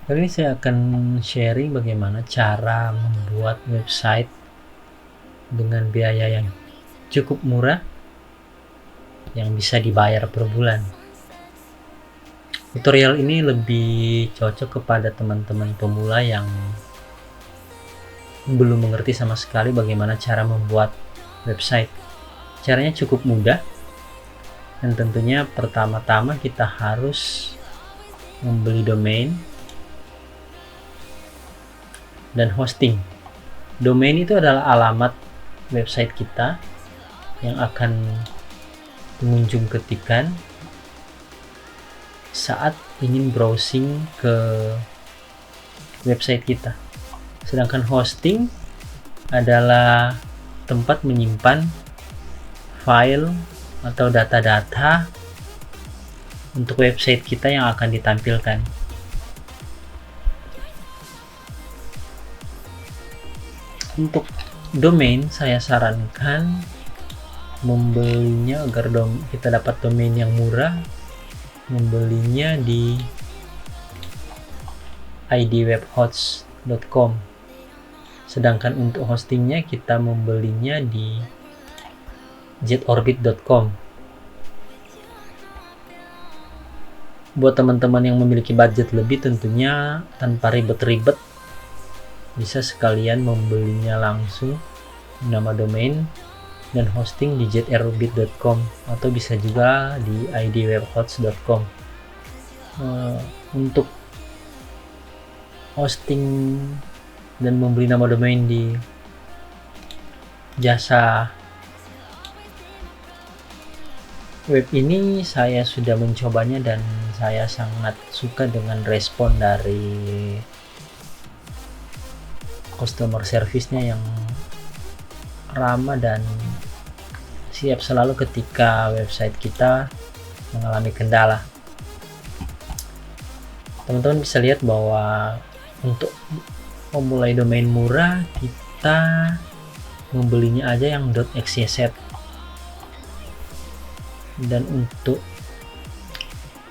Kali ini saya akan sharing bagaimana cara membuat website dengan biaya yang cukup murah yang bisa dibayar per bulan. Tutorial ini lebih cocok kepada teman-teman pemula yang belum mengerti sama sekali bagaimana cara membuat website. Caranya cukup mudah, dan tentunya pertama-tama kita harus membeli domain dan hosting. Domain itu adalah alamat website kita yang akan pengunjung ketikan saat ingin browsing ke website kita. Sedangkan hosting adalah tempat menyimpan file atau data-data untuk website kita yang akan ditampilkan. Untuk domain, saya sarankan membelinya agar kita dapat domain yang murah, membelinya di idwebhots.com. Sedangkan untuk hostingnya kita membelinya di jetorbit.com. Buat teman-teman yang memiliki budget lebih, tentunya tanpa ribet-ribet bisa sekalian membelinya langsung nama domain dan hosting di jetorbit.com atau bisa juga di idwebhots.com. Untuk hosting dan membeli nama domain di jasa web ini saya sudah mencobanya dan saya sangat suka dengan respon dari customer service-nya yang ramah dan siap selalu ketika website kita mengalami kendala. Teman-teman bisa lihat bahwa untuk memulai domain murah kita membelinya aja yang .xyz, dan untuk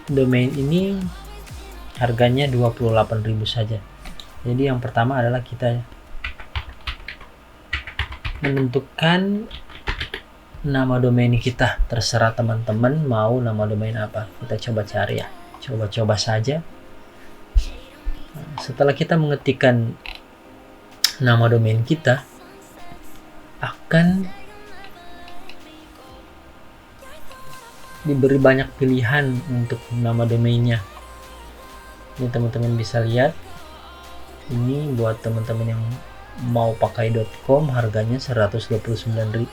domain ini harganya 28.000 saja. Jadi yang pertama adalah kita menentukan nama domain kita. Terserah teman-teman mau nama domain apa, kita coba cari ya, coba-coba saja. Setelah kita mengetikkan nama domain kita, akan diberi banyak pilihan untuk nama domainnya. Ini teman-teman bisa lihat, ini buat teman-teman yang mau pakai .com harganya 129.900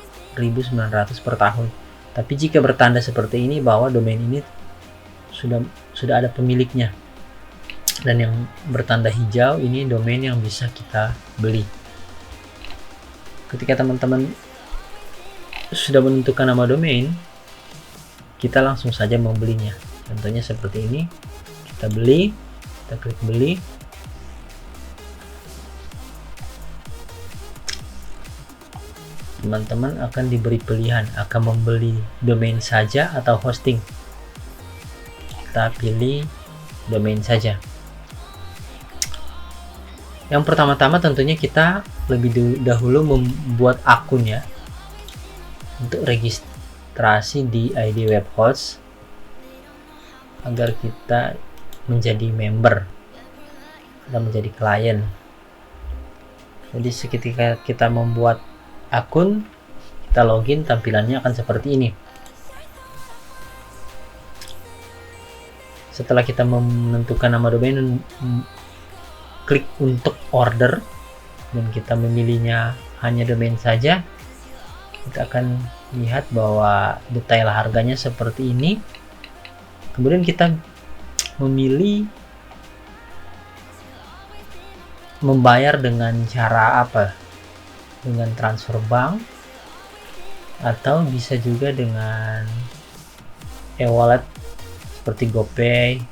per tahun. Tapi jika bertanda seperti ini bahwa domain ini sudah ada pemiliknya, dan yang bertanda hijau ini domain yang bisa kita beli. Ketika teman-teman sudah menentukan nama domain, kita langsung saja membelinya. Contohnya seperti ini, kita beli, kita klik beli. Teman-teman akan diberi pilihan akan membeli domain saja atau hosting. Kita pilih domain saja. Yang pertama-tama tentunya kita lebih dahulu membuat akun ya, untuk registrasi di idwebhots agar kita menjadi member dan menjadi klien. Jadi ketika kita membuat akun, kita login, tampilannya akan seperti ini. Setelah kita menentukan nama domain, klik untuk order, dan kita memilihnya hanya domain saja, kita akan lihat bahwa detail harganya seperti ini. Kemudian kita memilih membayar dengan cara apa, dengan transfer bank atau bisa juga dengan e-wallet seperti GoPay,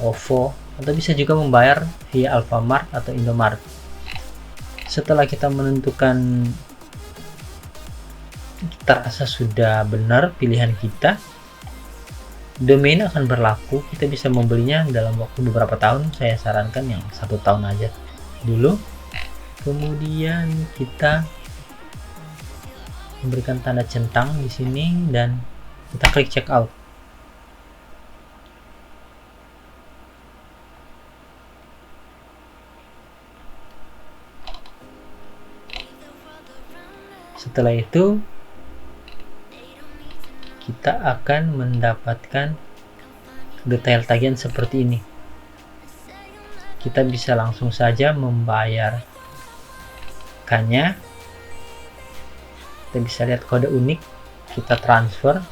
OVO, atau bisa juga membayar via Alfamart atau Indomart. Setelah kita menentukan, kita rasa sudah benar pilihan kita, domain akan berlaku, kita bisa membelinya dalam waktu beberapa tahun. Saya sarankan yang 1 tahun aja dulu. Kemudian kita memberikan tanda centang di sini dan kita klik checkout. Setelah itu kita akan mendapatkan detail tagihan seperti ini. Kita bisa langsung saja membayarkannya. Kita bisa lihat kode unik, kita transfer.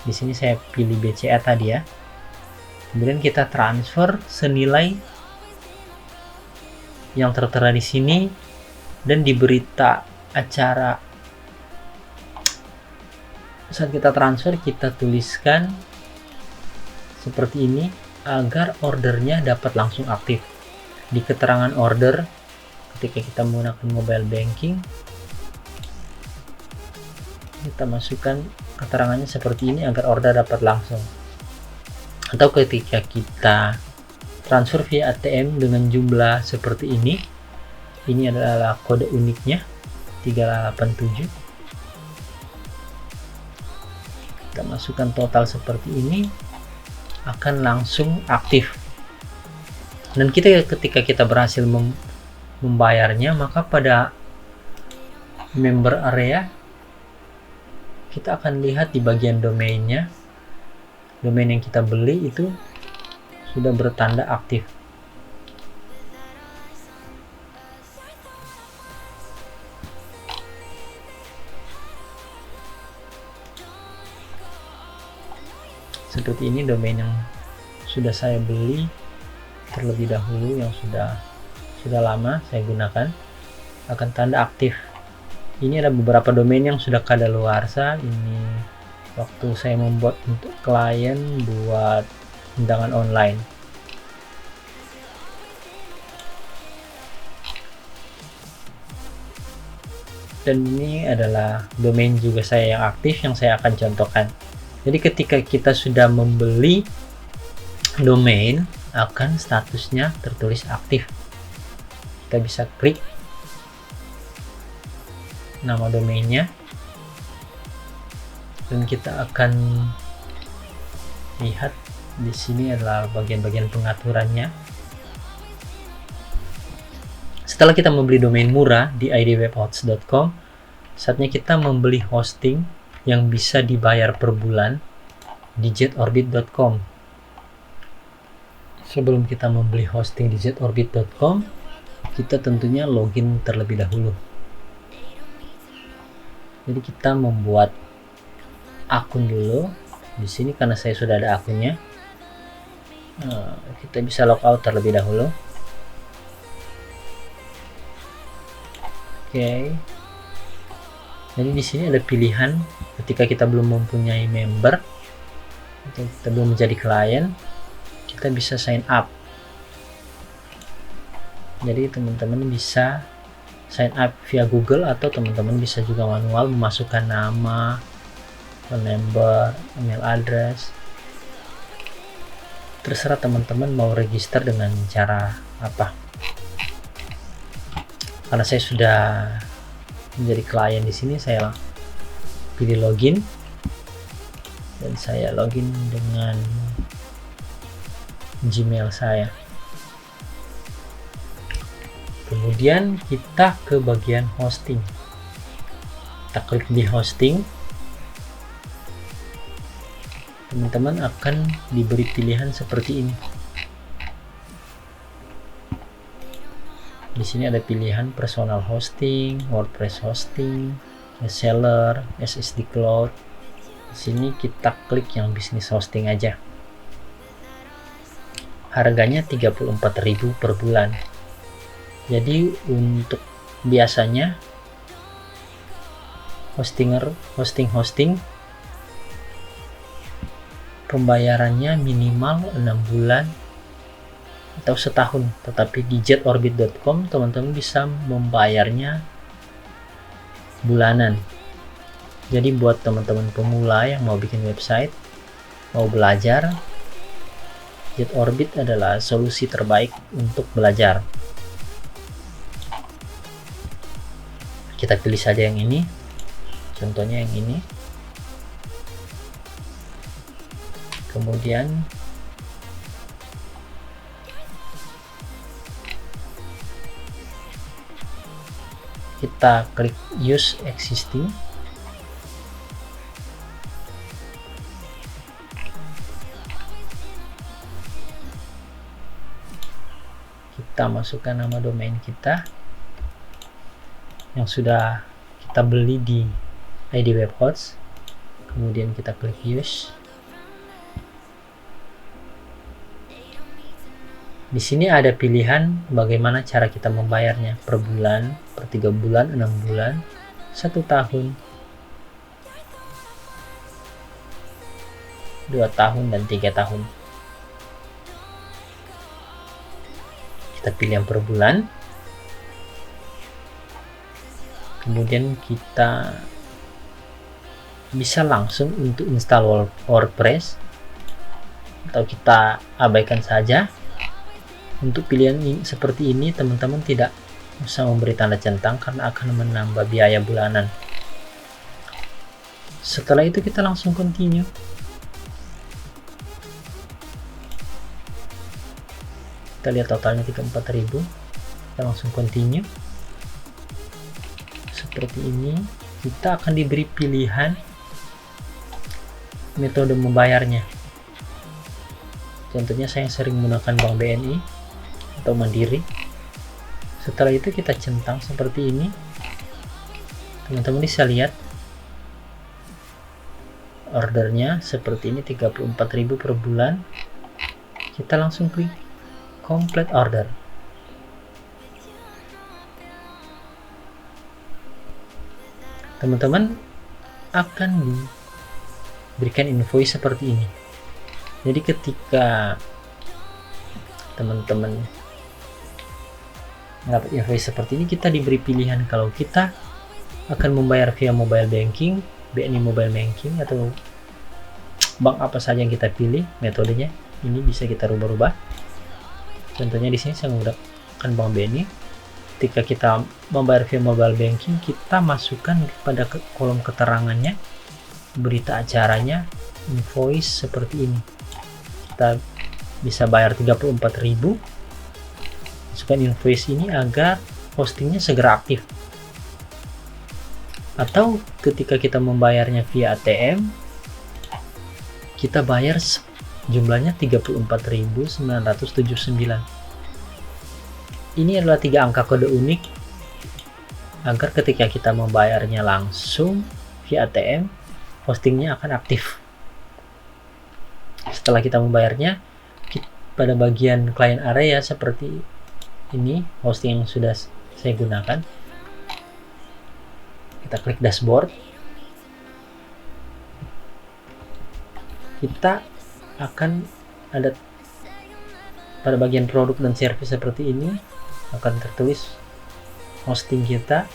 Di sini saya pilih BCA tadi ya. Kemudian kita transfer senilai yang tertera di sini, dan di berita acara saat kita transfer kita tuliskan seperti ini agar ordernya dapat langsung aktif. Di keterangan order ketika kita menggunakan mobile banking, kita masukkan keterangannya seperti ini agar order dapat langsung. Atau ketika kita transfer via ATM dengan jumlah seperti ini adalah kode uniknya 387. Kita masukkan total seperti ini, akan langsung aktif. Dan ketika kita berhasil membayarnya, maka pada member area kita akan lihat di bagian domainnya, domain yang kita beli itu sudah bertanda aktif. Seperti ini domain yang sudah saya beli terlebih dahulu, yang sudah lama saya gunakan, akan tanda aktif. Ini ada beberapa domain yang sudah kadaluarsa. Ini waktu saya membuat untuk klien buat undangan online. Dan ini adalah domain juga saya yang aktif yang saya akan contohkan. Jadi ketika kita sudah membeli domain, akan statusnya tertulis aktif. Kita bisa klik nama domainnya dan kita akan lihat di sini adalah bagian-bagian pengaturannya. Setelah kita membeli domain murah di idwebhots.com, saatnya kita membeli hosting yang bisa dibayar per bulan di jetorbit.com. Sebelum kita membeli hosting di jetorbit.com, kita tentunya login terlebih dahulu. Jadi kita membuat akun dulu. Di sini karena saya sudah ada akunnya, kita bisa logout terlebih dahulu. Oke. Jadi di sini ada pilihan ketika kita belum mempunyai member atau kita belum menjadi klien, kita bisa sign up. Jadi teman-teman bisa sign up via Google atau teman-teman bisa juga manual memasukkan nama, phone number, email address. Terserah teman-teman mau register dengan cara apa. Karena saya sudah menjadi klien di sini, saya pilih login dan saya login dengan Gmail saya. Kemudian kita ke bagian hosting. Kita klik di hosting. Teman-teman akan diberi pilihan seperti ini. Di sini ada pilihan personal hosting, WordPress hosting, reseller, SSD cloud. Di sini kita klik yang bisnis hosting aja. Harganya 34.000 per bulan. Jadi untuk biasanya hosting pembayarannya minimal 6 bulan atau setahun, tetapi di jetorbit.com teman-teman bisa membayarnya bulanan. Jadi buat teman-teman pemula yang mau bikin website, mau belajar, JetOrbit adalah solusi terbaik untuk belajar. Kita pilih saja yang ini, contohnya yang ini. Kemudian kita klik use existing. Kita masukkan nama domain kita yang sudah kita beli di ID Webhots. Kemudian kita klik use. Di sini ada pilihan bagaimana cara kita membayarnya, per bulan, per 3 bulan, 6 bulan, 1 tahun, 2 tahun, dan 3 tahun. Kita pilih yang per bulan. Kemudian kita bisa langsung untuk install WordPress, atau kita abaikan saja. Untuk pilihan seperti ini, teman-teman tidak usah memberi tanda centang karena akan menambah biaya bulanan. Setelah itu kita langsung continue. Kita lihat totalnya 34.000. Kita langsung continue. Seperti ini, kita akan diberi pilihan metode membayarnya. Contohnya saya sering menggunakan Bank BNI atau Mandiri. Setelah itu kita centang seperti ini. Teman-teman bisa lihat ordernya seperti ini, 34.000 per bulan. Kita langsung klik complete order. Teman-teman akan diberikan invoice seperti ini. Jadi ketika teman-teman mendapat invoice seperti ini, kita diberi pilihan kalau kita akan membayar via mobile banking, BNI mobile banking, atau bank apa saja yang kita pilih metodenya. Ini bisa kita rubah-rubah. Contohnya di sini saya menggunakan Bank BNI. Ketika kita membayar via mobile banking, kita masukkan pada kolom keterangannya berita acaranya invoice seperti ini. Kita bisa bayar 34.000. Masukkan invoice ini agar hostingnya segera aktif. Atau ketika kita membayarnya via ATM, kita bayar jumlahnya 34.979. Ini adalah 3 angka kode unik agar ketika kita membayarnya langsung via ATM, hostingnya akan aktif. Setelah kita membayarnya, pada bagian client area seperti ini, hosting yang sudah saya gunakan, kita klik dashboard. Kita akan ada pada bagian produk dan service seperti ini, akan tertulis hosting kita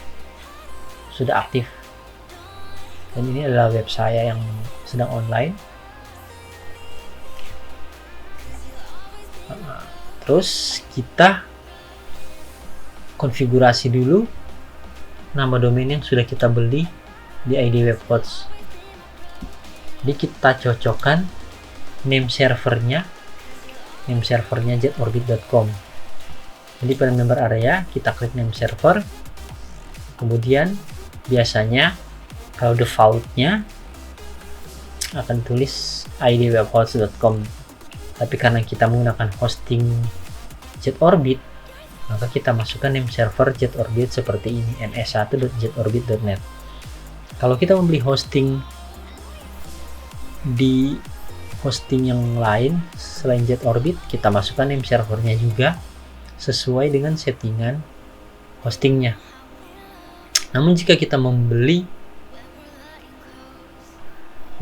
sudah aktif. Dan ini adalah web saya yang sedang online. Terus kita konfigurasi dulu nama domain yang sudah kita beli di ID Webhots. Jadi kita cocokkan name servernya jetorbit.com. Jadi pada member area kita klik name server, kemudian biasanya kalau defaultnya akan tulis idwebhots.com, tapi karena kita menggunakan hosting JetOrbit, maka kita masukkan name server JetOrbit seperti ini, ns1.jetorbit.net. Kalau kita membeli hosting di hosting yang lain selain JetOrbit, kita masukkan name servernya juga sesuai dengan settingan hostingnya. Namun jika kita membeli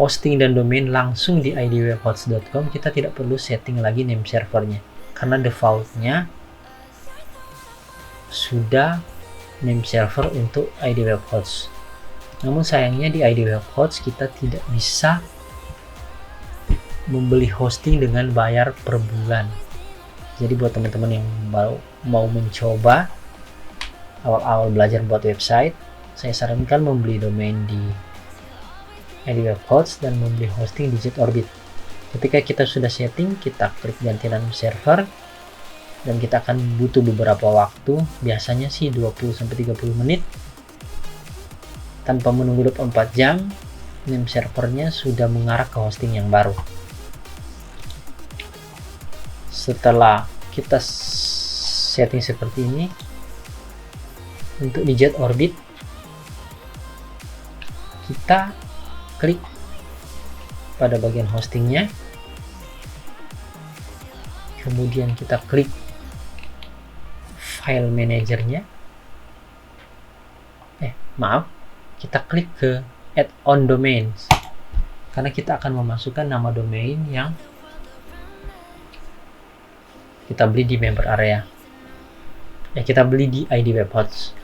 hosting dan domain langsung di idwebhots.com, kita tidak perlu setting lagi name servernya karena defaultnya sudah name server untuk ID Webhots. Namun sayangnya di ID Webhots kita tidak bisa membeli hosting dengan bayar per bulan. Jadi buat teman-teman yang mau mencoba awal-awal belajar buat website, saya sarankan membeli domain di IDWebHost dan membeli hosting di JetOrbit. Ketika kita sudah setting, kita klik ganti nama server, dan kita akan butuh beberapa waktu, biasanya sih 20-30 menit. Tanpa menunggu 24 jam, name servernya sudah mengarah ke hosting yang baru. Setelah kita setting seperti ini, untuk di JetOrbit, kita klik pada bagian hostingnya, kemudian kita klik file manajernya, kita klik ke add on domains, karena kita akan memasukkan nama domain yang kita beli di member area, kita beli di IDWebHost.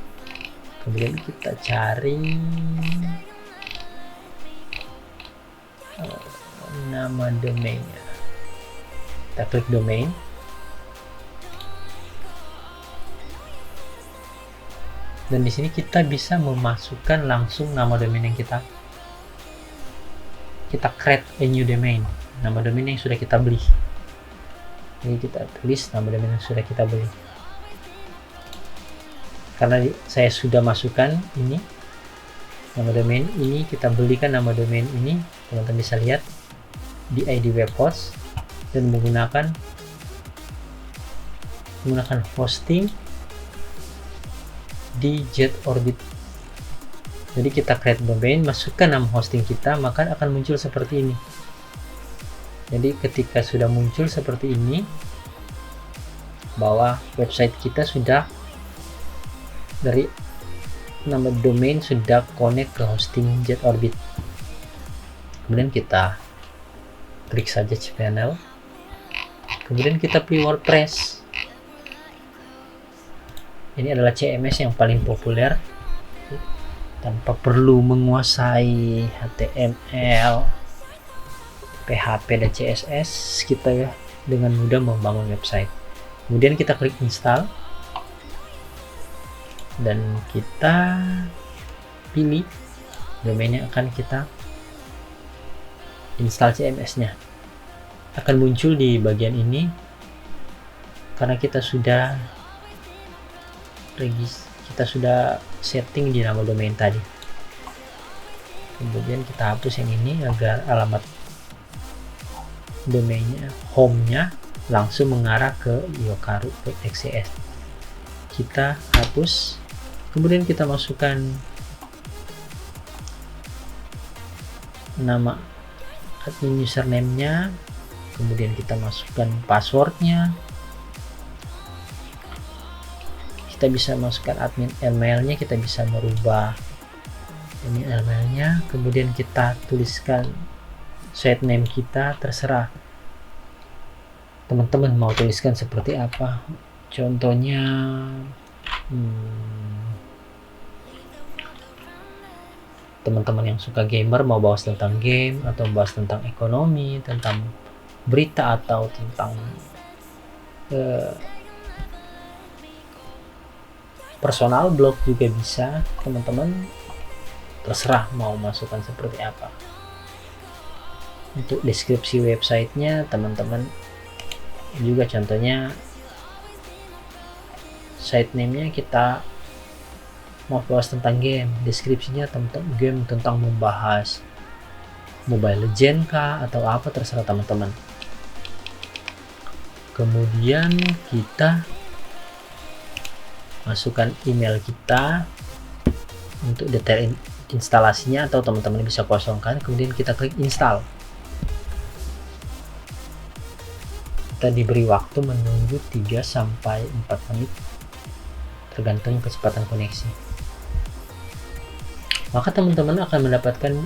Kemudian kita cari nama domainnya, kita klik domain, dan di sini kita bisa memasukkan langsung nama domain yang kita create a new domain, nama domain yang sudah kita beli. Jadi kita tulis nama domain yang sudah kita beli. Karena saya sudah masukkan ini nama domain ini, kita belikan nama domain ini, teman-teman bisa lihat di IDWebHost dan menggunakan hosting di JetOrbit. Jadi kita create domain, masukkan nama hosting kita, maka akan muncul seperti ini. Jadi ketika sudah muncul seperti ini, bahwa website kita sudah dari nama domain sudah connect ke hosting JetOrbit. Kemudian kita klik saja cPanel, kemudian kita pilih WordPress. Ini adalah CMS yang paling populer, tanpa perlu menguasai HTML, PHP, dan CSS, kita dengan mudah membangun website. Kemudian kita klik install, dan kita pilih domain yang akan kita install CMS-nya. Akan muncul di bagian ini karena kita sudah setting di nama domain tadi. Kemudian kita hapus yang ini agar alamat domainnya, home-nya langsung mengarah ke yokaru.xyz. Kita hapus, kemudian kita masukkan nama admin username-nya, kemudian kita masukkan password-nya. Kita bisa masukkan admin email-nya, kita bisa merubah ini email-nya, kemudian kita tuliskan site name kita, terserah teman-teman mau tuliskan seperti apa. Contohnya teman-teman yang suka gamer mau bahas tentang game, atau bahas tentang ekonomi, tentang berita, atau tentang personal blog juga bisa, teman-teman terserah mau masukkan seperti apa. Untuk deskripsi websitenya, teman-teman juga contohnya site name-nya kita mau bahas tentang game, deskripsinya tentang game, tentang membahas Mobile Legend kah atau apa, terserah teman-teman. Kemudian kita masukkan email kita untuk detail instalasinya, atau teman-teman bisa kosongkan. Kemudian kita klik install. Kita diberi waktu menunggu 3-4 menit tergantung kecepatan koneksi. Maka teman-teman akan mendapatkan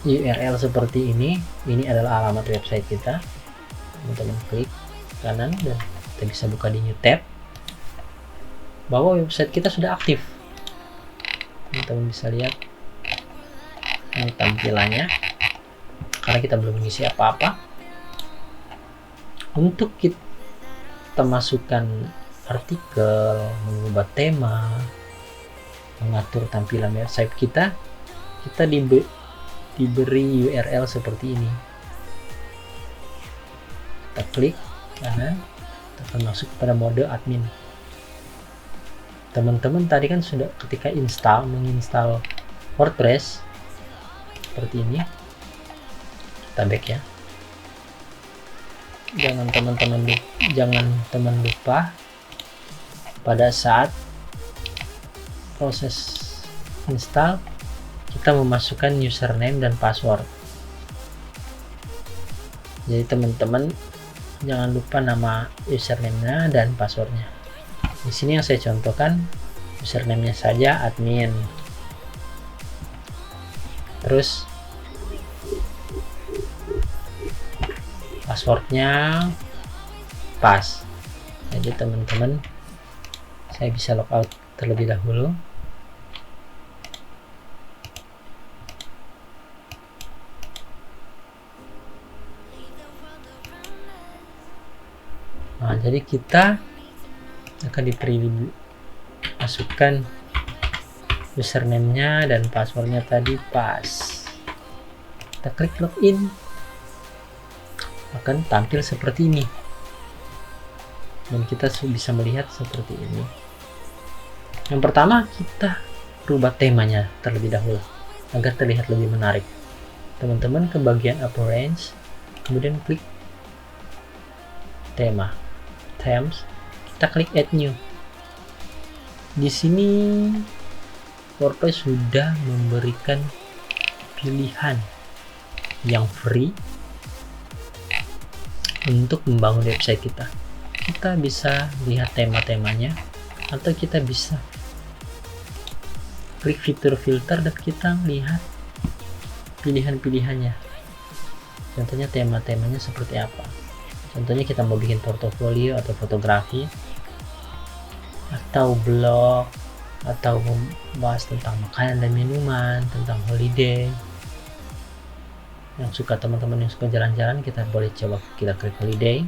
URL seperti ini. Ini adalah alamat website kita. Teman-teman klik kanan dan kita bisa buka di new tab bahwa website kita sudah aktif. Teman-teman bisa lihat ini tampilannya. karena kita belum mengisi apa-apa. Untuk kita masukkan artikel, mengubah tema, mengatur tampilan website kita diberi URL seperti ini. Kita klik kanan, kita akan masuk pada mode admin. Teman-teman tadi kan sudah ketika menginstal WordPress seperti ini. Kita back ya. Jangan teman lupa pada saat proses install kita memasukkan username dan password. Jadi teman-teman jangan lupa nama username-nya dan passwordnya. Di sini yang saya contohkan username-nya saja admin. Terus passwordnya pas. Jadi teman-teman, saya bisa logout terlebih dahulu. Nah, jadi kita akan masukkan username-nya dan passwordnya tadi pas. Kita klik login, akan tampil seperti ini, dan kita bisa melihat seperti ini. Yang pertama, kita rubah temanya terlebih dahulu agar terlihat lebih menarik. Teman-teman ke bagian appearance, kemudian klik tema, themes, kita klik add new. Di sini WordPress sudah memberikan pilihan yang free untuk membangun website kita. Kita bisa lihat tema-temanya, atau kita bisa klik fitur filter dan kita lihat pilihan-pilihannya. Contohnya tema-temanya seperti apa. Contohnya kita mau bikin portofolio atau fotografi, atau blog, atau membahas tentang makanan dan minuman, tentang holiday. Yang suka teman-teman yang suka jalan-jalan, kita boleh coba kita klik holiday.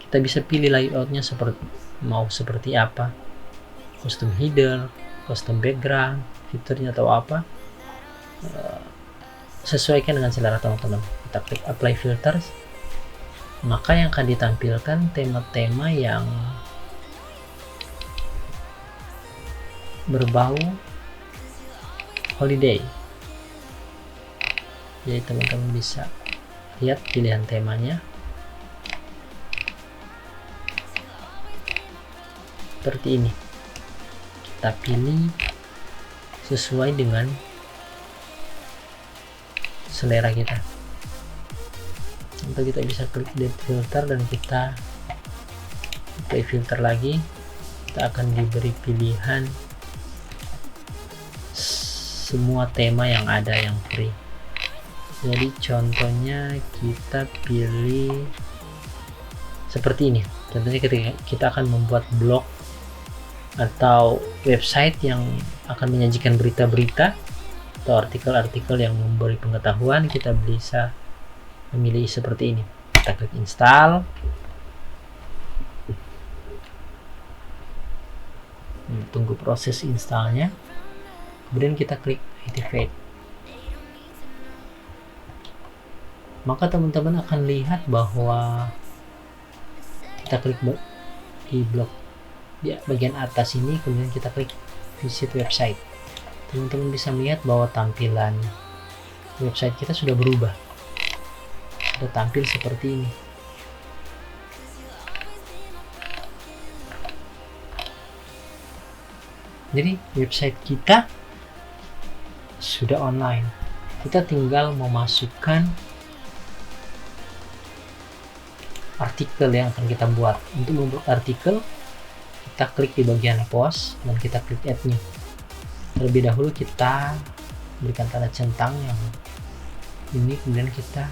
Kita bisa pilih layoutnya mau seperti apa, custom header, custom background, fiturnya atau apa, sesuaikan dengan selera teman-teman. Kita klik apply filters, maka yang akan ditampilkan tema-tema yang berbau holiday. Jadi teman-teman bisa lihat pilihan temanya seperti ini. Kita pilih sesuai dengan selera kita. Contoh, kita bisa klik delete filter dan kita apply filter lagi. Kita akan diberi pilihan semua tema yang ada yang free. Jadi contohnya kita pilih seperti ini. Contohnya ketika kita akan membuat blog atau website yang akan menyajikan berita-berita atau artikel-artikel yang memberi pengetahuan, kita bisa memilih seperti ini. Kita klik install. Tunggu proses installnya. Kemudian kita klik activate. Maka teman-teman akan lihat bahwa kita klik di blog di bagian atas ini, kemudian kita klik visit website. Teman-teman bisa melihat bahwa tampilan website kita sudah berubah, sudah tampil seperti ini. Jadi website kita sudah online. Kita tinggal memasukkan artikel yang akan kita buat. Untuk membuat artikel, kita klik di bagian post dan kita klik add new. Terlebih dahulu kita berikan tanda centang yang ini, kemudian kita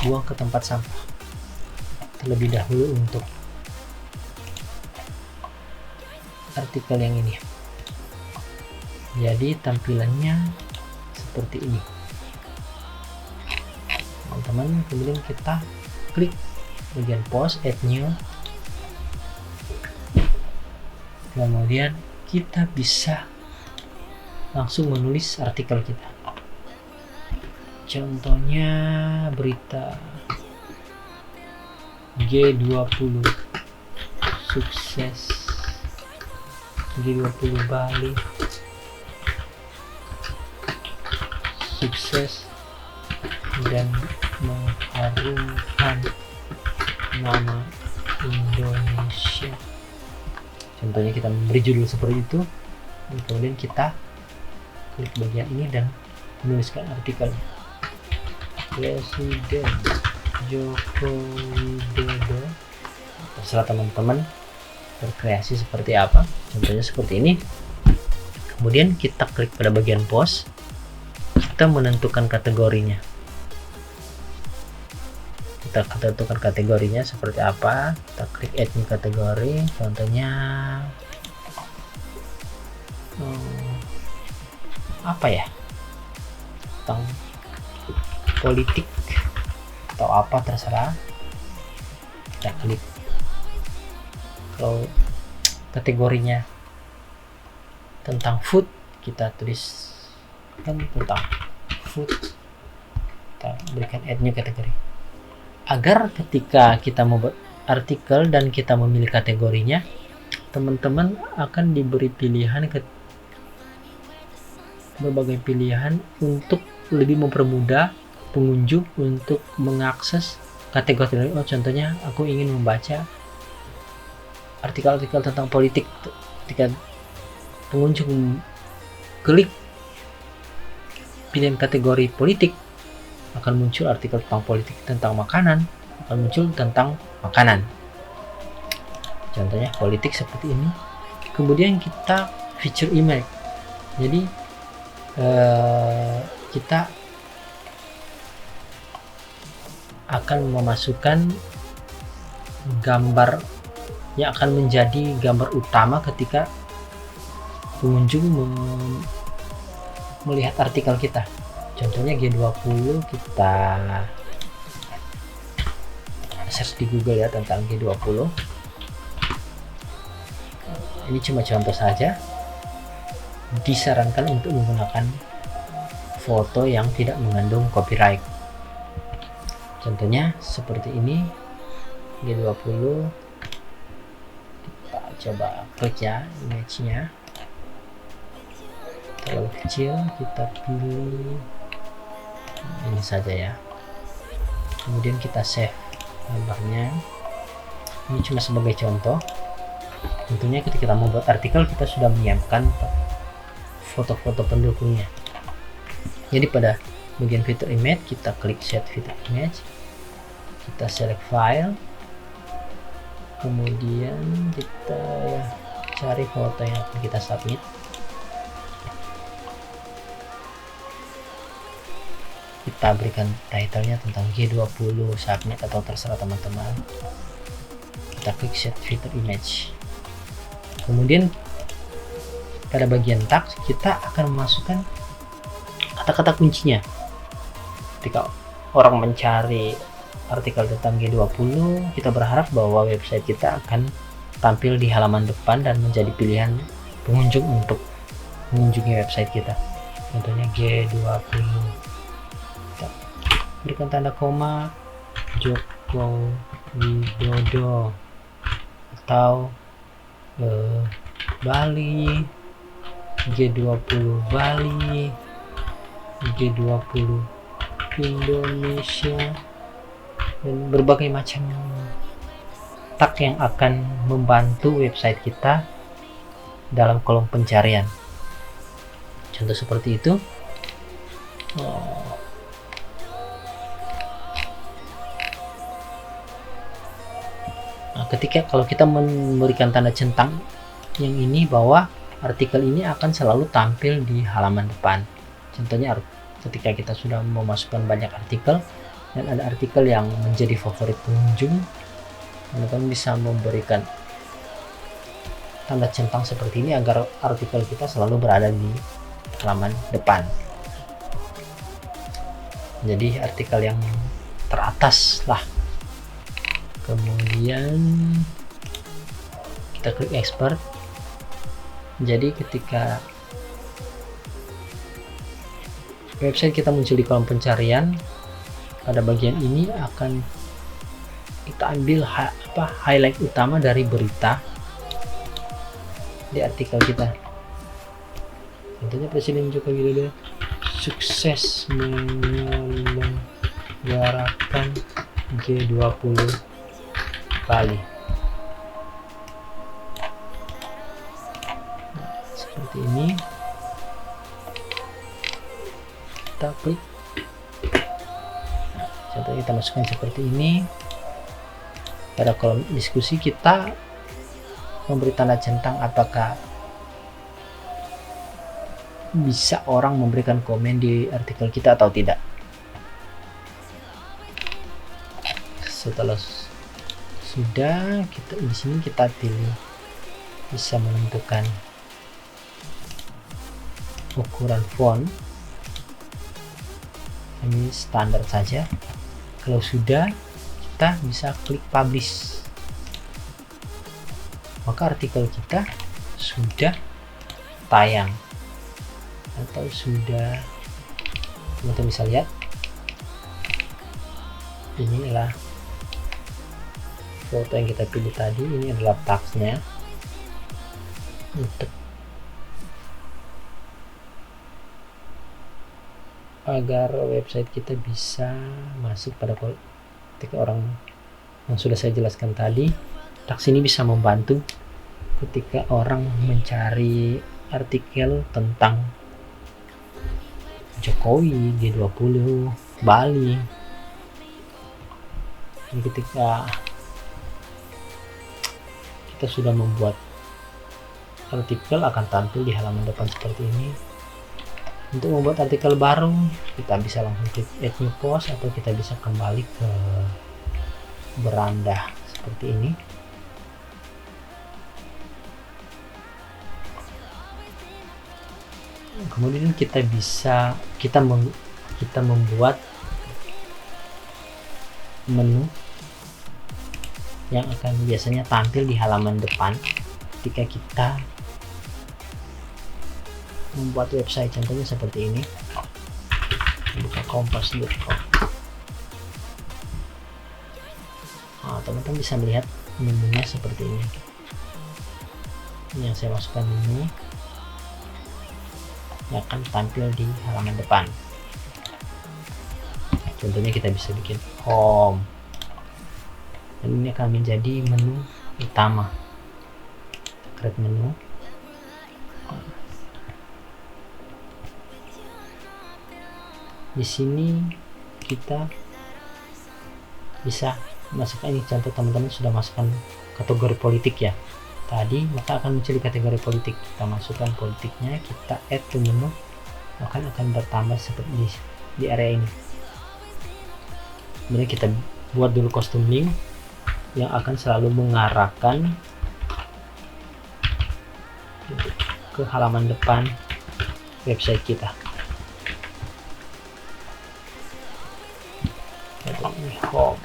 buang ke tempat sampah terlebih dahulu untuk artikel yang ini. Jadi tampilannya seperti ini. teman-teman. Kemudian kita klik bagian post, add new. Kemudian kita bisa langsung menulis artikel kita. Contohnya berita G20 sukses, G20 Bali sukses dan mengharumkan nama Indonesia. Contohnya kita memberi judul seperti itu, dan kemudian kita klik bagian ini dan menuliskan artikel. Presiden Joko Widodo, terserah teman-teman berkreasi seperti apa, contohnya seperti ini. Kemudian kita klik pada bagian post, kita menentukan kategorinya. Kita tentukan kategorinya seperti apa, kita klik add new kategori, contohnya apa ya, tentang politik atau apa, terserah, kita klik. Kalau kategorinya tentang food, kita tulis kan tentang food, kita berikan add new kategori, agar ketika kita membuat artikel dan kita memilih kategorinya, teman-teman akan diberi pilihan berbagai pilihan untuk lebih mempermudah pengunjung untuk mengakses kategori. Contohnya aku ingin membaca artikel-artikel tentang politik. Ketika pengunjung klik pilihan kategori politik, akan muncul artikel tentang politik. Tentang makanan, akan muncul tentang makanan. Contohnya politik seperti ini. Kemudian kita feature image. Jadi kita akan memasukkan gambar yang akan menjadi gambar utama ketika pengunjung melihat artikel kita. Contohnya G20, kita search di Google ya tentang G20. Ini cuma contoh saja. Disarankan untuk menggunakan foto yang tidak mengandung copyright. Contohnya seperti ini, G20. Kita coba klik ya image-nya. Terlalu kecil, kita pilih ini saja ya. Kemudian kita save gambarnya. Ini cuma sebagai contoh. Tentunya ketika kita membuat artikel, kita sudah menyiapkan foto-foto pendukungnya. Jadi pada bagian fitur image, kita klik set fitur image, kita select file, kemudian kita cari foto yang akan kita submit. Kita berikan title-nya tentang G20 submit atau terserah teman-teman. Kita klik set fitur image. Kemudian pada bagian tag, kita akan memasukkan kata-kata kuncinya. Ketika orang mencari artikel tentang G20, kita berharap bahwa website kita akan tampil di halaman depan dan menjadi pilihan pengunjung untuk mengunjungi website kita. Contohnya G20. Kita berikan tanda koma Joko Widodo atau Bali, G20 Bali, G20 Indonesia, dan berbagai macam tag yang akan membantu website kita dalam kolom pencarian. Contoh seperti itu. Nah, ketika kalau kita memberikan tanda centang yang ini, bahwa artikel ini akan selalu tampil di halaman depan. Contohnya ketika kita sudah memasukkan banyak artikel dan ada artikel yang menjadi favorit pengunjung, teman-teman bisa memberikan tanda centang seperti ini agar artikel kita selalu berada di halaman depan. Jadi artikel yang teratas lah. Kemudian kita klik export. Jadi ketika website kita muncul di kolom pencarian, pada bagian ini akan kita ambil highlight utama dari berita di artikel kita. Contohnya Presiden Joko Widodo sukses menyelenggarakan G20 Bali. Seperti ini. Kita klik. Contohnya kita masukkan seperti ini. Pada kolom diskusi kita memberi tanda centang apakah bisa orang memberikan komen di artikel kita atau tidak. Setelah sudah, kita di sini kita pilih, bisa menentukan ukuran font. Ini standar saja. Kalau sudah, kita bisa klik publish, maka artikel kita sudah tayang atau sudah, teman-teman bisa lihat ini adalah foto yang kita pilih tadi. Ini adalah teksnya. Untuk agar website kita bisa masuk pada ketika orang yang sudah saya jelaskan tadi, teks ini bisa membantu ketika orang mencari artikel tentang Jokowi, G20, Bali. Dan ketika kita sudah membuat artikel, akan tampil di halaman depan seperti ini. Untuk membuat artikel baru, kita bisa langsung klik add new post, atau kita bisa kembali ke beranda seperti ini. Kemudian kita bisa membuat menu yang akan biasanya tampil di halaman depan ketika kita membuat website. Contohnya seperti ini. Buka kompas.com. Nah, teman-teman bisa melihat menunya seperti ini. Yang saya masukkan ini yang akan tampil di halaman depan. Contohnya kita bisa bikin home, dan ini akan menjadi menu utama. Create menu. Di sini kita bisa masukkan, ini contoh teman-teman sudah masukkan kategori politik ya tadi, maka akan muncul di kategori politik. Kita masukkan politiknya, kita add to menu, maka akan bertambah seperti di area ini. Kemudian kita buat dulu custom link yang akan selalu mengarahkan ke halaman depan website kita. Home.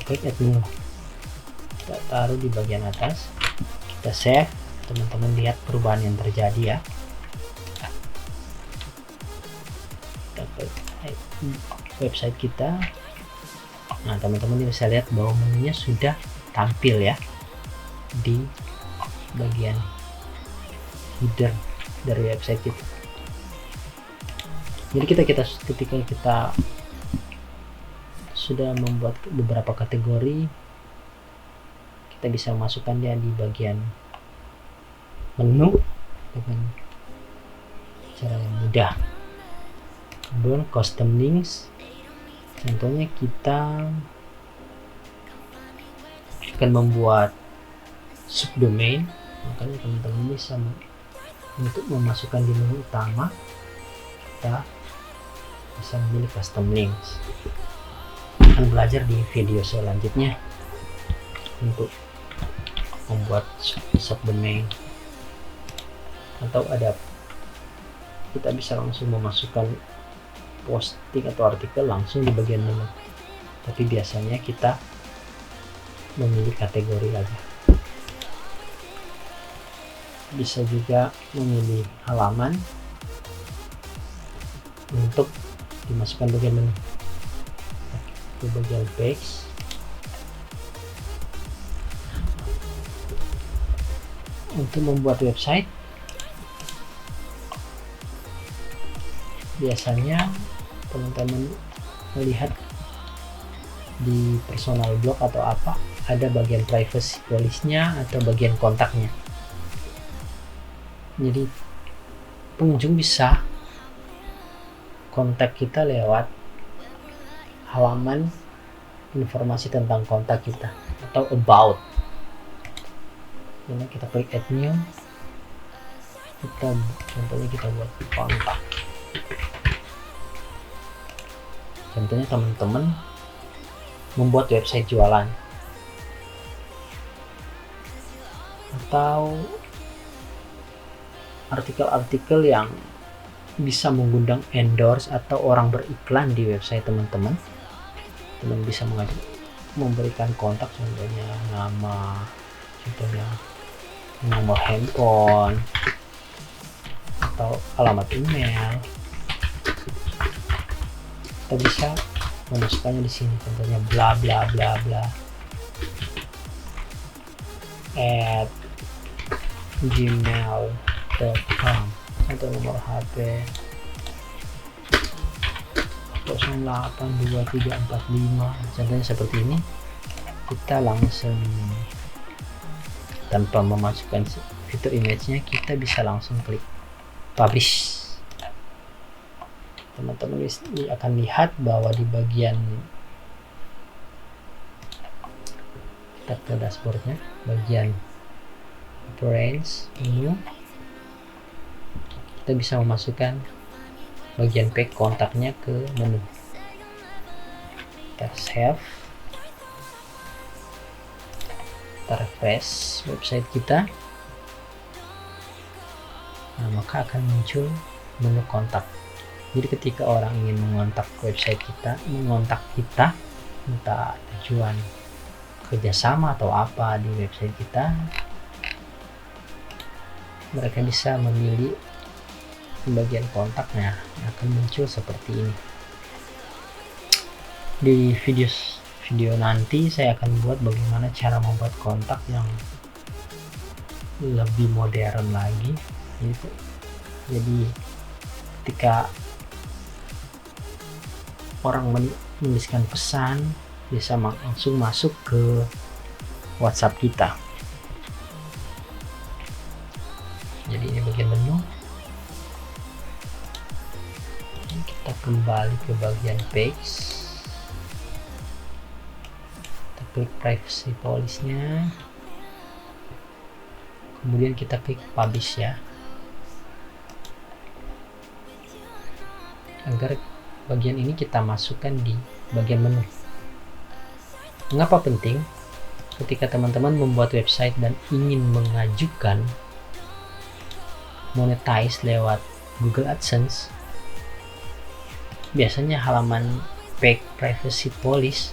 Klik add new, kita taruh di bagian atas, kita save. Teman-teman lihat perubahan yang terjadi ya. Kita klik website kita. Nah, teman-teman bisa lihat bahwa menunya sudah tampil ya di bagian header dari website kita. Jadi ketika kita sudah membuat beberapa kategori, kita bisa masukkannya di bagian menu dengan cara yang mudah. Kemudian custom links, contohnya kita akan membuat subdomain, makanya teman-teman bisa untuk memasukkan di menu utama, kita bisa memilih custom links. Akan belajar di video selanjutnya untuk membuat subdomain, atau ada kita bisa langsung memasukkan posting atau artikel langsung di bagian menu, tapi biasanya kita memilih kategori aja. Bisa juga memilih halaman untuk dimasukkan bagian menu ke bagian page. Untuk membuat website, biasanya teman-teman melihat di personal blog atau apa, ada bagian privacy policy-nya atau bagian kontaknya. Jadi pengunjung bisa kontak kita lewat halaman informasi tentang kontak kita atau about. Ini kita klik add new, contohnya kita buat kontak. Contohnya teman-teman membuat website jualan atau artikel-artikel yang bisa mengundang endorse atau orang beriklan di website teman-teman. Teman bisa memberikan kontak, contohnya nama, contohnya nomor handphone atau alamat email. Kita bisa memasukkannya di sini, contohnya bla bla bla bla at gmail.com atau nomor HP 082345, contohnya seperti ini. Kita langsung tanpa memasukkan fitur image-nya, kita bisa langsung klik publish. Teman-teman akan lihat bahwa di bagian kita ke dashboardnya, bagian appearance menu, kita bisa memasukkan bagian pack kontaknya ke menu. Kita save, kita refresh website kita, nah maka akan muncul menu kontak. Jadi ketika orang ingin mengontak mengontak kita, entah tujuan kerjasama atau apa di website kita, mereka bisa memilih bagian kontaknya yang akan muncul seperti ini. Di video nanti saya akan buat bagaimana cara membuat kontak yang lebih modern lagi gitu. Jadi ketika orang menuliskan pesan, bisa langsung masuk ke WhatsApp kita. Jadi ini bagian menu. Kita kembali ke bagian page, kita klik privacy policy-nya, kemudian kita klik publish ya, agar bagian ini kita masukkan di bagian menu. Mengapa penting? Ketika teman-teman membuat website dan ingin mengajukan monetize lewat Google AdSense, biasanya halaman pack privacy policy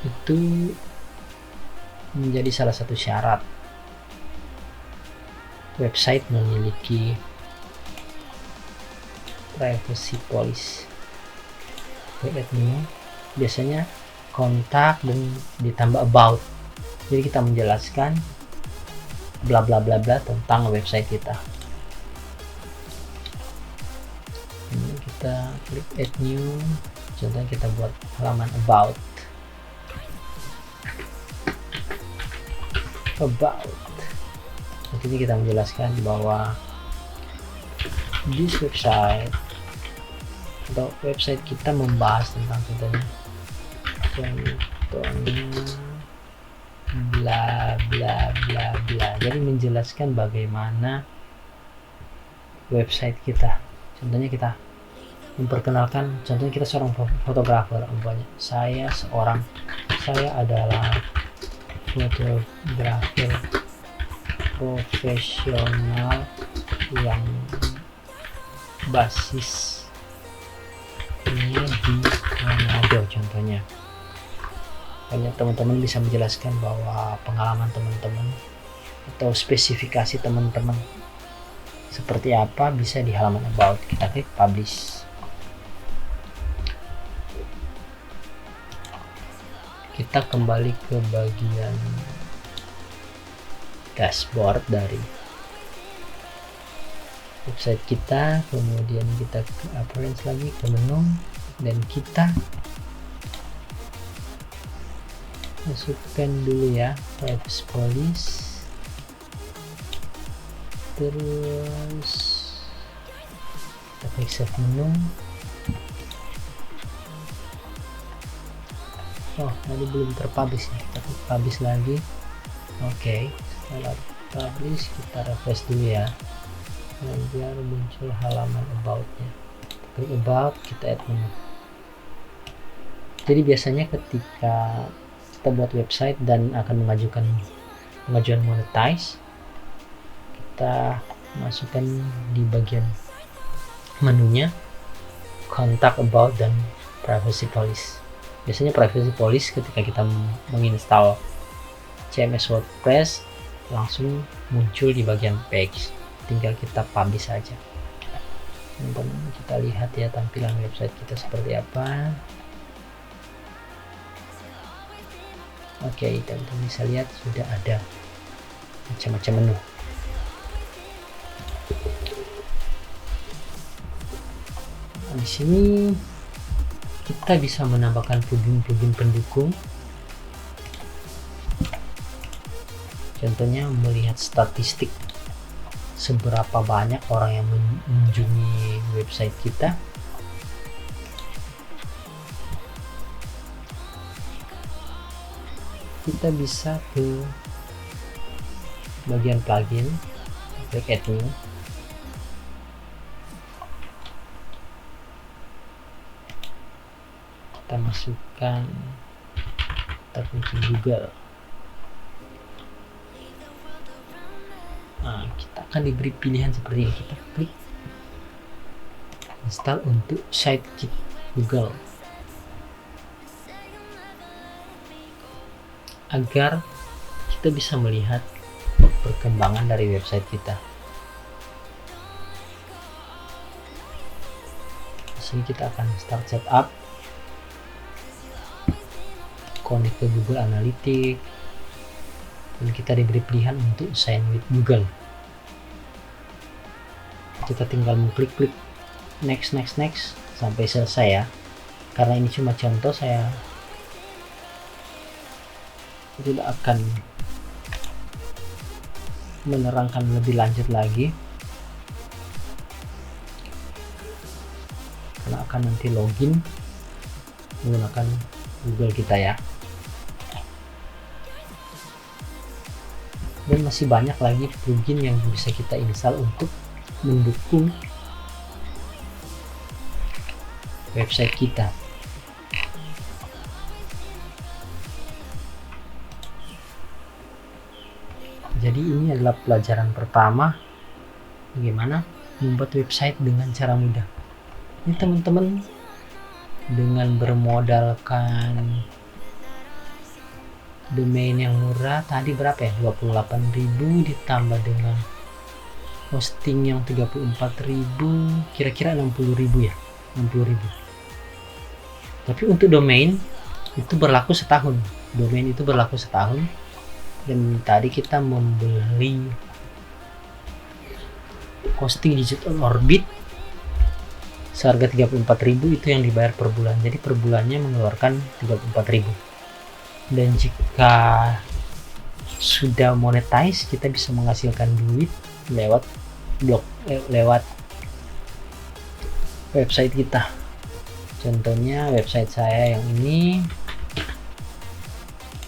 itu menjadi salah satu syarat website memiliki privacy policy. Lihat nih, biasanya kontak dan ditambah about. Jadi kita menjelaskan bla bla bla bla tentang website kita. Ini kita klik add new, contohnya kita buat halaman about. Nanti kita menjelaskan bahwa this website atau website kita membahas tentang contohnya bla bla bla bla. Jadi menjelaskan bagaimana website kita. Contohnya kita memperkenalkan, contohnya kita seorang fotografer, umpamanya saya adalah fotografer profesional yang basis ini di Manado contohnya. Hanya teman-teman bisa menjelaskan bahwa pengalaman teman-teman atau spesifikasi teman-teman seperti apa bisa di halaman about. Kita klik publish. Kita kembali ke bagian dashboard dari website kita, kemudian kita ke appearance lagi, ke menu, dan kita masukkan dulu ya privacy policy, terus kita klik save menu. Oh, tadi belum terpublish ya, kita klik publish lagi. Oke, setelah publish kita refresh dulu ya, biar muncul halaman about-nya. Klik about, kita add menu. Jadi biasanya ketika kita buat website dan akan mengajukan pengajuan monetize, kita masukkan di bagian menunya contact, about, dan privacy policy. Biasanya privacy policy ketika kita menginstal CMS WordPress langsung muncul di bagian page, tinggal kita publish saja. Teman-teman, kita lihat ya tampilan website kita seperti apa. Oke, teman-teman bisa lihat sudah ada macam-macam menu. Nah, di sini kita bisa menambahkan plugin-plugin pendukung. Contohnya melihat statistik seberapa banyak orang yang mengunjungi website kita. Kita bisa ke bagian plugin, klik add new. Kita masukkan, kita kunci Google. Nah, kita akan diberi pilihan seperti ini. Kita klik install untuk sitekit Google agar kita bisa melihat perkembangan dari website kita. Di sini kita akan start setup, connect ke Google Analytics, dan kita diberi pilihan untuk sign with Google. Kita tinggal mengklik next sampai selesai ya. Karena ini cuma contoh, saya tidak akan menerangkan lebih lanjut lagi karena akan nanti login menggunakan Google kita ya. Dan masih banyak lagi plugin yang bisa kita install untuk mendukung website kita. Jadi ini adalah pelajaran pertama bagaimana membuat website dengan cara mudah. Ini teman-teman, dengan bermodalkan domain yang murah tadi berapa ya, 28.000 ditambah dengan hosting yang 34.000, kira-kira 60.000 ya, 60.000. Tapi untuk domain itu berlaku setahun, dan tadi kita membeli hosting Digital Orbit seharga 34.000, itu yang dibayar per bulan. Jadi per bulannya mengeluarkan 34.000. Dan jika sudah monetize, kita bisa menghasilkan duit lewat lewat website kita. Contohnya website saya yang ini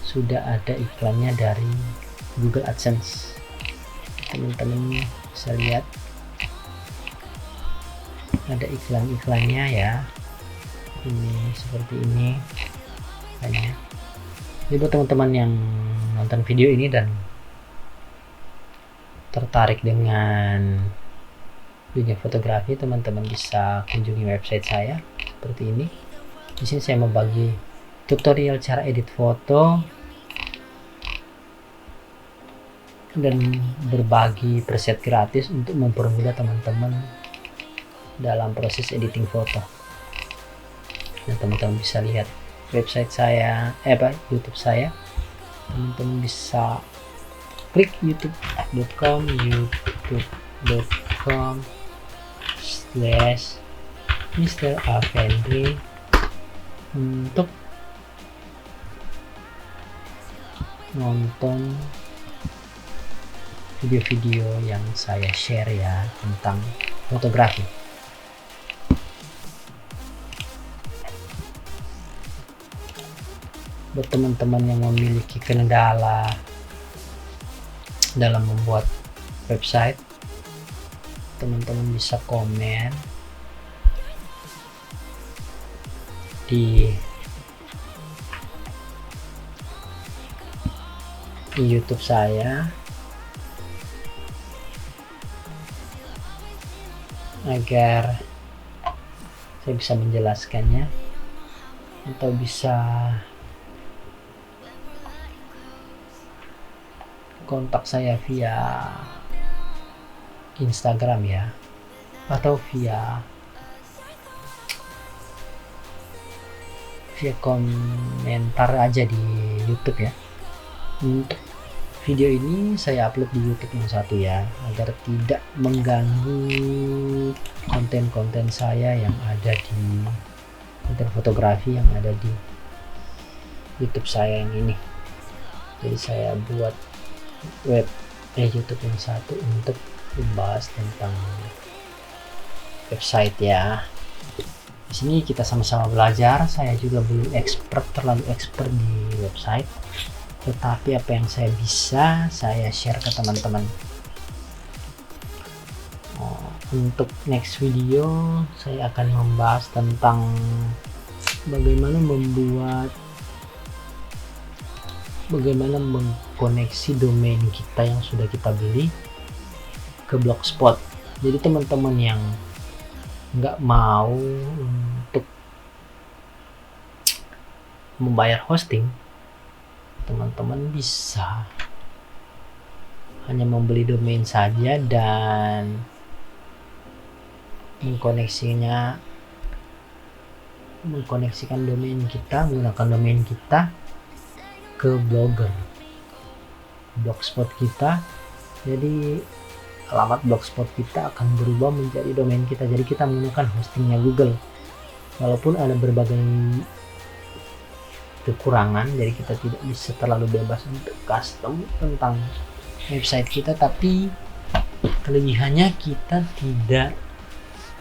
sudah ada iklannya dari Google AdSense. Teman-teman bisa lihat ada iklan-iklannya ya. Ini seperti ini hanya. Jadi buat teman-teman yang nonton video ini dan tertarik dengan dunia fotografi, teman-teman bisa kunjungi website saya seperti ini. Di sini saya membagi tutorial cara edit foto dan berbagi preset gratis untuk mempermudah teman-teman dalam proses editing foto. Nah, teman-teman bisa lihat website saya, YouTube saya. Teman-teman bisa klik youtube.com/Mr. Afendri untuk nonton video-video yang saya share ya tentang fotografi. Buat teman-teman yang memiliki kendala dalam membuat website, teman-teman bisa komen di YouTube saya agar saya bisa menjelaskannya, atau bisa kontak saya via Instagram ya, atau via komentar aja di YouTube ya. Untuk video ini saya upload di YouTube yang satu ya, agar tidak mengganggu konten-konten saya yang ada di konten fotografi yang ada di YouTube saya yang ini. Jadi saya buat YouTube yang satu untuk membahas tentang website ya. Di sini kita sama-sama belajar. Saya juga belum terlalu expert di website, tetapi apa yang saya bisa saya share ke teman-teman. Untuk next video saya akan membahas tentang bagaimana mengkoneksi domain kita yang sudah kita beli ke Blogspot. Jadi teman-teman yang nggak mau untuk membayar hosting, teman-teman bisa hanya membeli domain saja dan mengkoneksikan domain kita, menggunakan domain kita ke Blogspot kita. Jadi alamat Blogspot kita akan berubah menjadi domain kita. Jadi kita menggunakan hostingnya Google, walaupun ada berbagai kekurangan, jadi kita tidak bisa terlalu bebas untuk custom tentang website kita, tapi kelebihannya kita tidak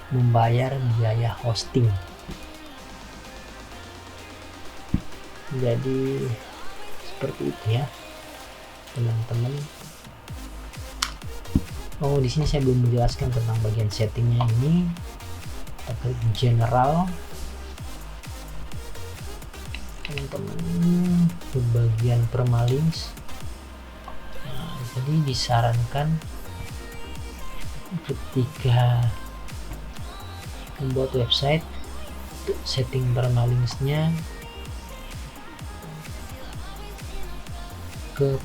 membayar biaya hosting. Jadi seperti itu ya teman-teman. Di sini saya belum menjelaskan tentang bagian settingnya ini. Kita klik general, teman-teman, ke bagian permalinks. Jadi disarankan ketika membuat website, setting permalinksnya ke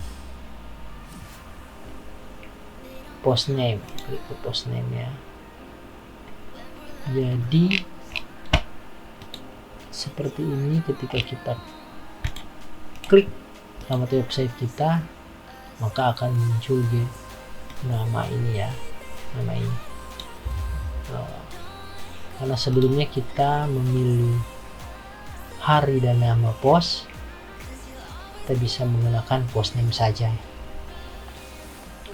post name, klik ke post name ya. Jadi seperti ini, ketika kita klik alamat website kita, maka akan muncul di nama ini ya, nama ini. Karena sebelumnya kita memilih hari dan nama post, kita bisa menggunakan post name saja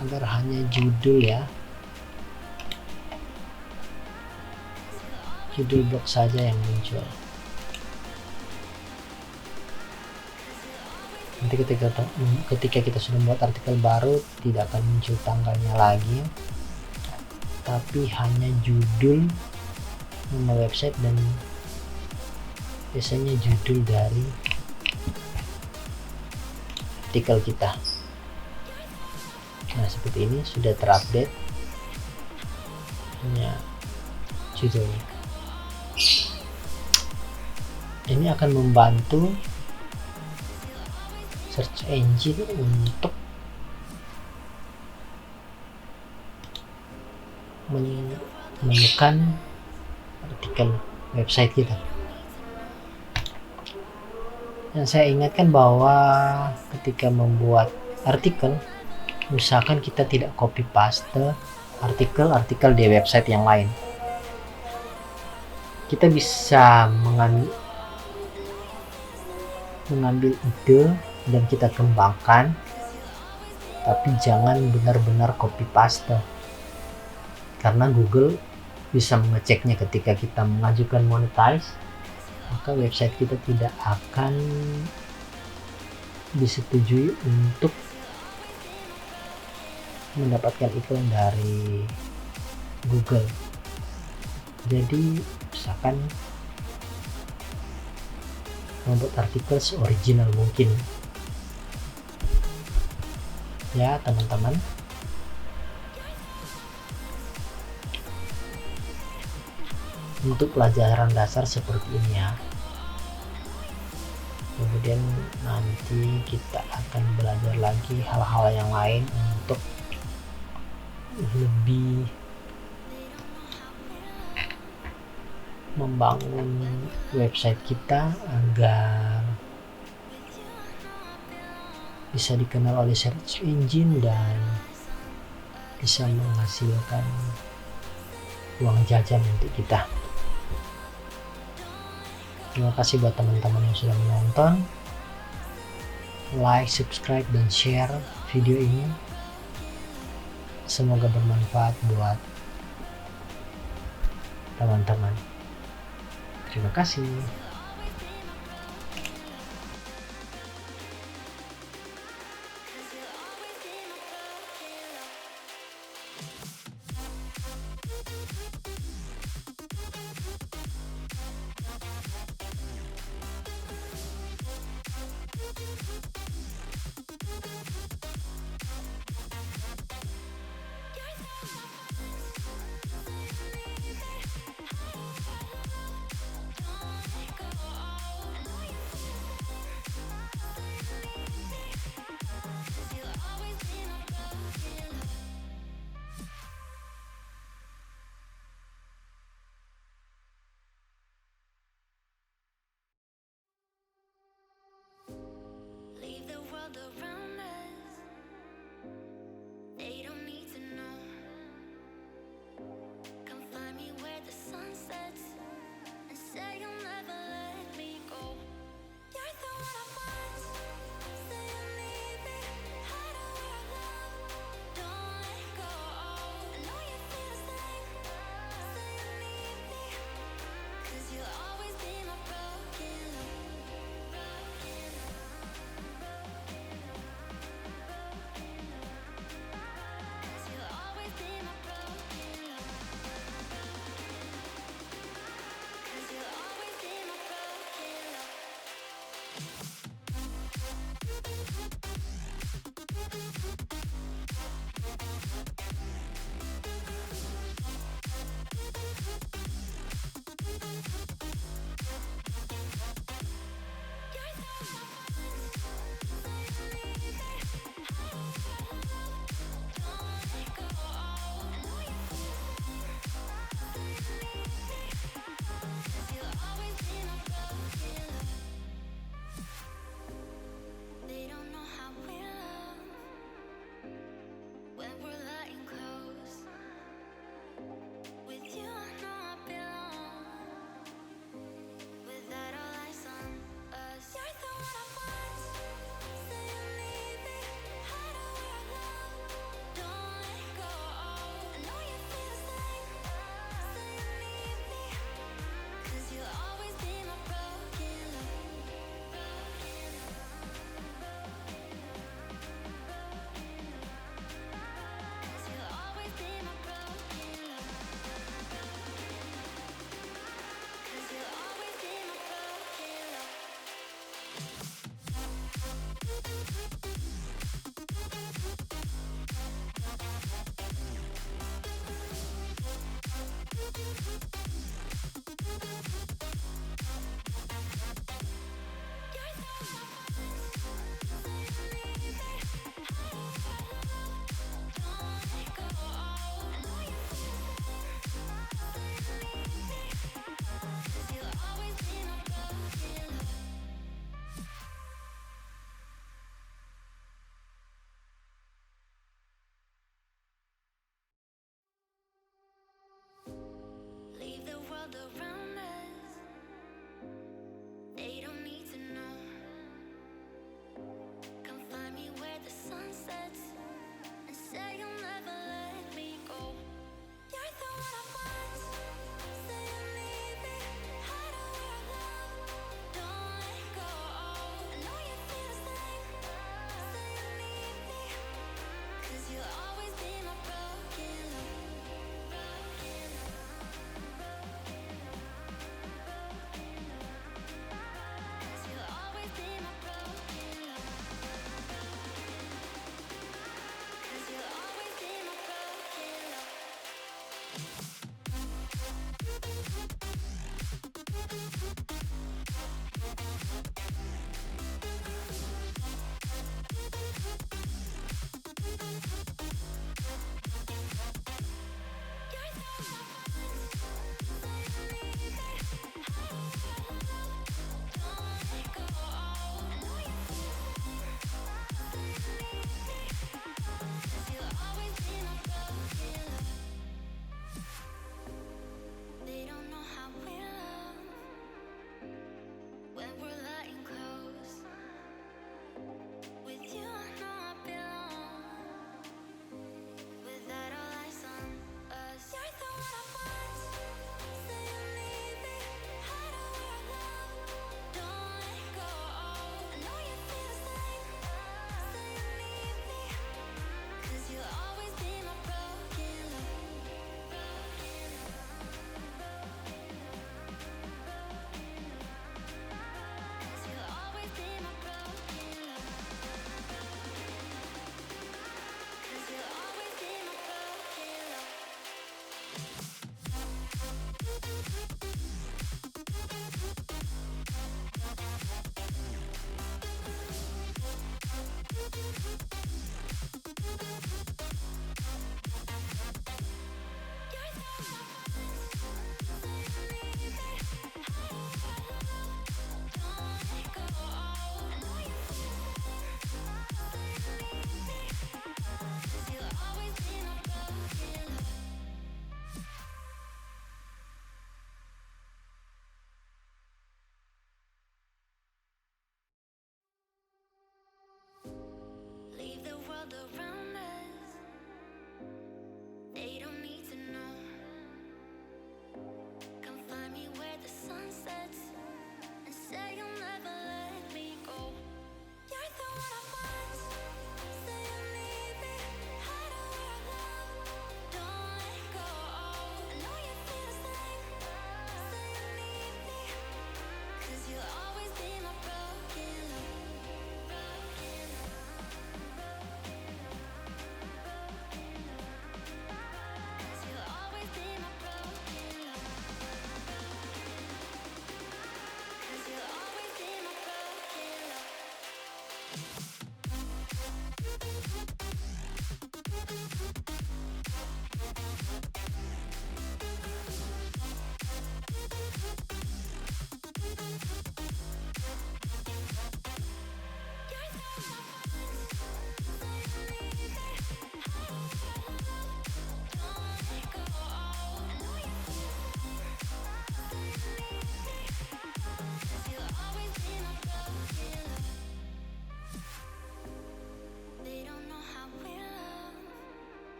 agar hanya judul ya, judul blog saja yang muncul. Nanti ketika kita sudah membuat artikel baru, tidak akan muncul tanggalnya lagi, tapi hanya judul, nama website, dan biasanya judul dari artikel kita. Nah seperti ini sudah terupdate judulnya. Ini akan membantu search engine untuk menemukan artikel website kita. Yang saya ingatkan bahwa ketika membuat artikel, usahakan kita tidak copy paste artikel di website yang lain. Kita bisa mengambil ide dan kita kembangkan, tapi jangan benar-benar copy paste, karena Google bisa mengeceknya ketika kita mengajukan monetize, maka website kita tidak akan disetujui untuk mendapatkan iklan dari Google. Jadi usahakan membuat artikel seoriginal mungkin ya teman-teman. Untuk pelajaran dasar seperti ini ya. Kemudian nanti kita akan belajar lagi hal-hal yang lain untuk lebih membangun website kita agar bisa dikenal oleh search engine dan bisa menghasilkan uang jajan untuk kita. Terima kasih buat teman-teman yang sudah menonton. Like, subscribe, dan share video ini. Semoga bermanfaat buat teman-teman. Terima kasih.